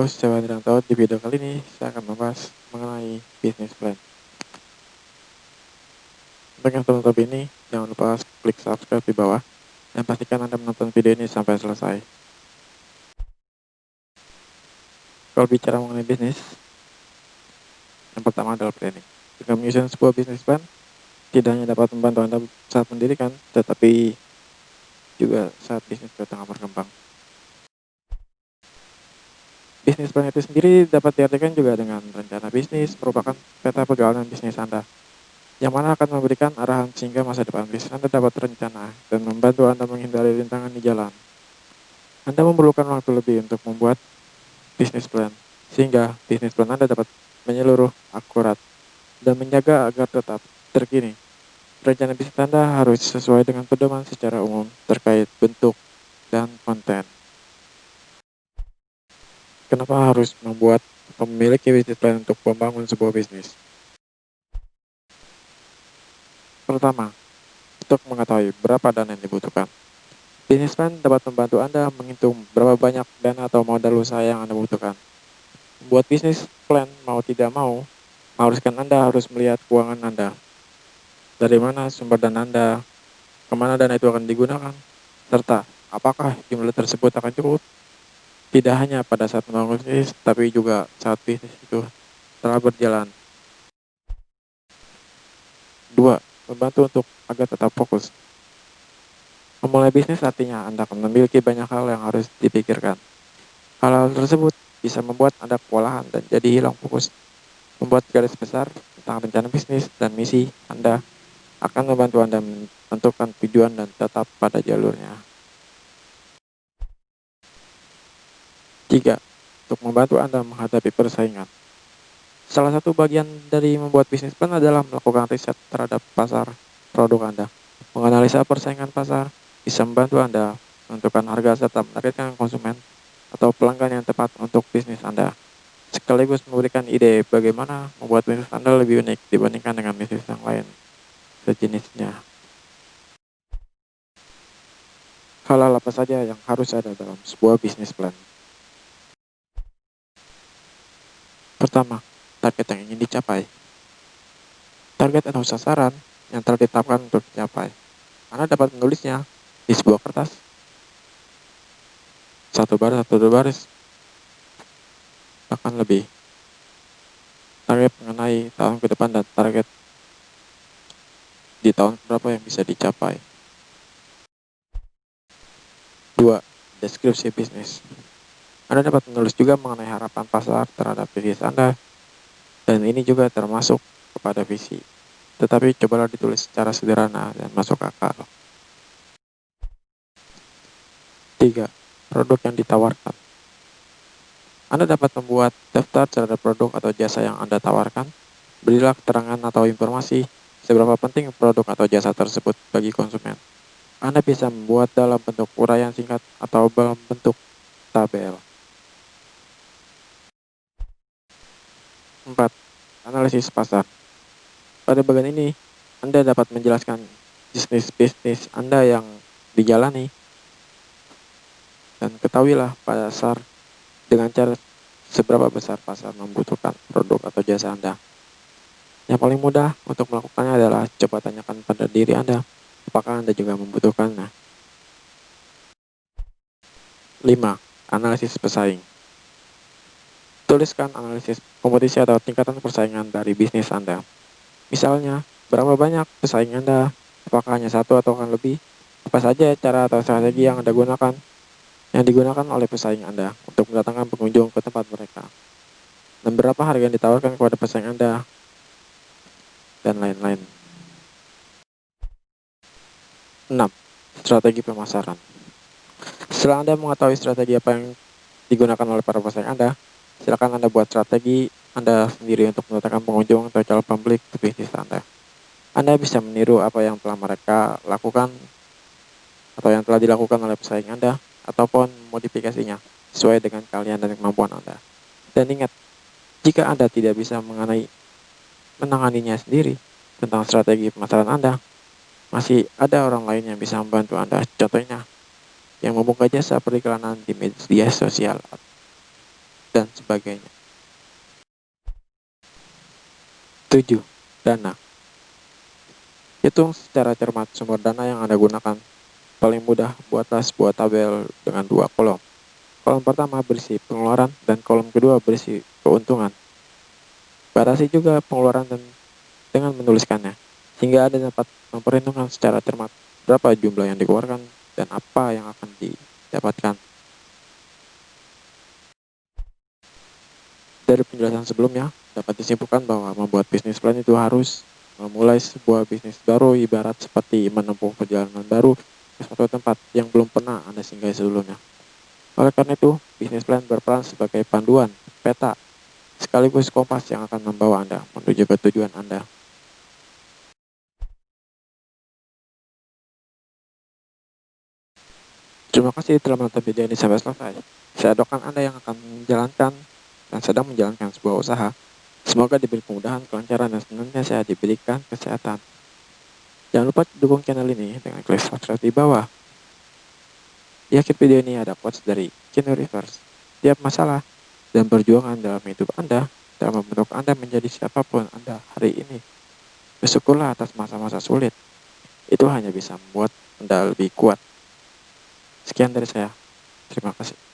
Halo, saya Wadiranto. Di video kali ini saya akan membahas mengenai bisnis plan. Untuk yang belum tahu ini, jangan lupa klik subscribe di bawah dan pastikan Anda menonton video ini sampai selesai. Kalau bicara mengenai bisnis, yang pertama adalah planning. Dengan menyusun sebuah bisnis plan, tidak hanya dapat membantu Anda saat mendirikan, tetapi juga saat bisnis tengah berkembang. Bisnis plan itu sendiri dapat diartikan juga dengan rencana bisnis, merupakan peta perjalanan bisnis Anda, yang mana akan memberikan arahan sehingga masa depan bisnis Anda dapat terencana dan membantu Anda menghindari rintangan di jalan. Anda memerlukan waktu lebih untuk membuat bisnis plan, sehingga bisnis plan Anda dapat menyeluruh, akurat, dan menjaga agar tetap terkini. Rencana bisnis Anda harus sesuai dengan pedoman secara umum terkait bentuk dan konten. Kenapa harus membuat atau memiliki bisnis plan untuk membangun sebuah bisnis? Pertama, untuk mengetahui berapa dana yang dibutuhkan. Bisnis plan dapat membantu Anda menghitung berapa banyak dana atau modal usaha yang Anda butuhkan. Membuat bisnis plan mau tidak mau, mengharuskan Anda harus melihat keuangan Anda. Dari mana sumber dana Anda, kemana dana itu akan digunakan, serta apakah jumlah tersebut akan cukup. Tidak hanya pada saat membangun bisnis, tapi juga saat bisnis itu telah berjalan. 2. Membantu untuk agar tetap fokus. Memulai bisnis artinya Anda akan memiliki banyak hal yang harus dipikirkan. Hal-hal tersebut bisa membuat Anda kewalahan dan jadi hilang fokus. Membuat garis besar tentang rencana bisnis dan misi Anda akan membantu Anda menentukan tujuan dan tetap pada jalurnya. 3. Untuk membantu Anda menghadapi persaingan. Salah satu bagian dari membuat bisnis plan adalah melakukan riset terhadap pasar produk Anda. Menganalisa persaingan pasar bisa membantu Anda menentukan harga serta menargetkan konsumen atau pelanggan yang tepat untuk bisnis Anda. Sekaligus memberikan ide bagaimana membuat bisnis Anda lebih unik dibandingkan dengan bisnis yang lain sejenisnya. Hal-hal apa saja yang harus ada dalam sebuah bisnis plan? Pertama, target yang ingin dicapai. Target atau sasaran yang telah ditetapkan untuk dicapai. Anda dapat menulisnya di sebuah kertas, satu dua baris, bahkan lebih. Target mengenai tahun ke depan dan target di tahun berapa yang bisa dicapai. 2. Deskripsi bisnis. Anda dapat menulis juga mengenai harapan pasar terhadap bisnis Anda, dan ini juga termasuk kepada visi. Tetapi cobalah ditulis secara sederhana dan masuk akal. 3. Produk yang ditawarkan. Anda dapat membuat daftar terhadap produk atau jasa yang Anda tawarkan. Berilah keterangan atau informasi seberapa penting produk atau jasa tersebut bagi konsumen. Anda bisa membuat dalam bentuk uraian singkat atau dalam bentuk tabel. 4. Analisis pasar. Pada bagian ini, Anda dapat menjelaskan bisnis Anda yang dijalani dan ketahuilah pasar dengan cara seberapa besar pasar membutuhkan produk atau jasa Anda. Yang paling mudah untuk melakukannya adalah coba tanyakan pada diri Anda, apakah Anda juga membutuhkannya. 5. Analisis pesaing. Tuliskan analisis kompetisi atau tingkatan persaingan dari bisnis Anda. Misalnya, berapa banyak pesaing Anda, apakah hanya satu atau akan lebih, apa saja cara atau strategi yang Anda gunakan, yang digunakan oleh pesaing Anda untuk mendatangkan pengunjung ke tempat mereka, dan berapa harga yang ditawarkan kepada pesaing Anda, dan lain-lain. 6. Strategi pemasaran. Setelah Anda mengetahui strategi apa yang digunakan oleh para pesaing Anda, silakan Anda buat strategi Anda sendiri untuk mendatangkan pengunjung atau calon pembeli ke bisnis Anda. Anda bisa meniru apa yang telah mereka lakukan atau yang telah dilakukan oleh pesaing Anda, ataupun modifikasinya sesuai dengan keahlian dan kemampuan Anda. Dan ingat, jika Anda tidak bisa menanganinya sendiri tentang strategi pemasaran Anda, masih ada orang lain yang bisa membantu Anda. Contohnya, yang membuka jasa periklanan di media sosial. dan sebagainya. 7. Dana. Hitung secara cermat sumber dana yang Anda gunakan. Paling mudah, buatlah sebuah tabel dengan 2 kolom. Kolom pertama berisi pengeluaran dan kolom kedua berisi keuntungan. Batasi juga pengeluaran dengan menuliskannya, sehingga Anda dapat memperhitungkan secara cermat berapa jumlah yang dikeluarkan dan apa yang akan didapatkan. Dari penjelasan sebelumnya, dapat disimpulkan bahwa membuat bisnis plan itu harus memulai sebuah bisnis baru ibarat seperti menempuh perjalanan baru ke suatu tempat yang belum pernah Anda singgahi sebelumnya. Oleh karena itu, bisnis plan berperan sebagai panduan, peta, sekaligus kompas yang akan membawa Anda menuju ke tujuan Anda. Terima kasih telah menonton video ini sampai selesai. Saya doakan Anda yang akan menjalankan dan sedang menjalankan sebuah usaha, semoga diberi kemudahan, kelancaran, dan senantiasa diberikan kesehatan. Jangan lupa dukung channel ini dengan klik subscribe di bawah. Di akhir video ini ada quotes dari Keanu Reeves. Tiap masalah dan perjuangan dalam hidup Anda dalam membentuk Anda menjadi siapapun Anda hari ini. Bersyukurlah atas masa-masa sulit. Itu hanya bisa membuat Anda lebih kuat. Sekian dari saya. Terima kasih.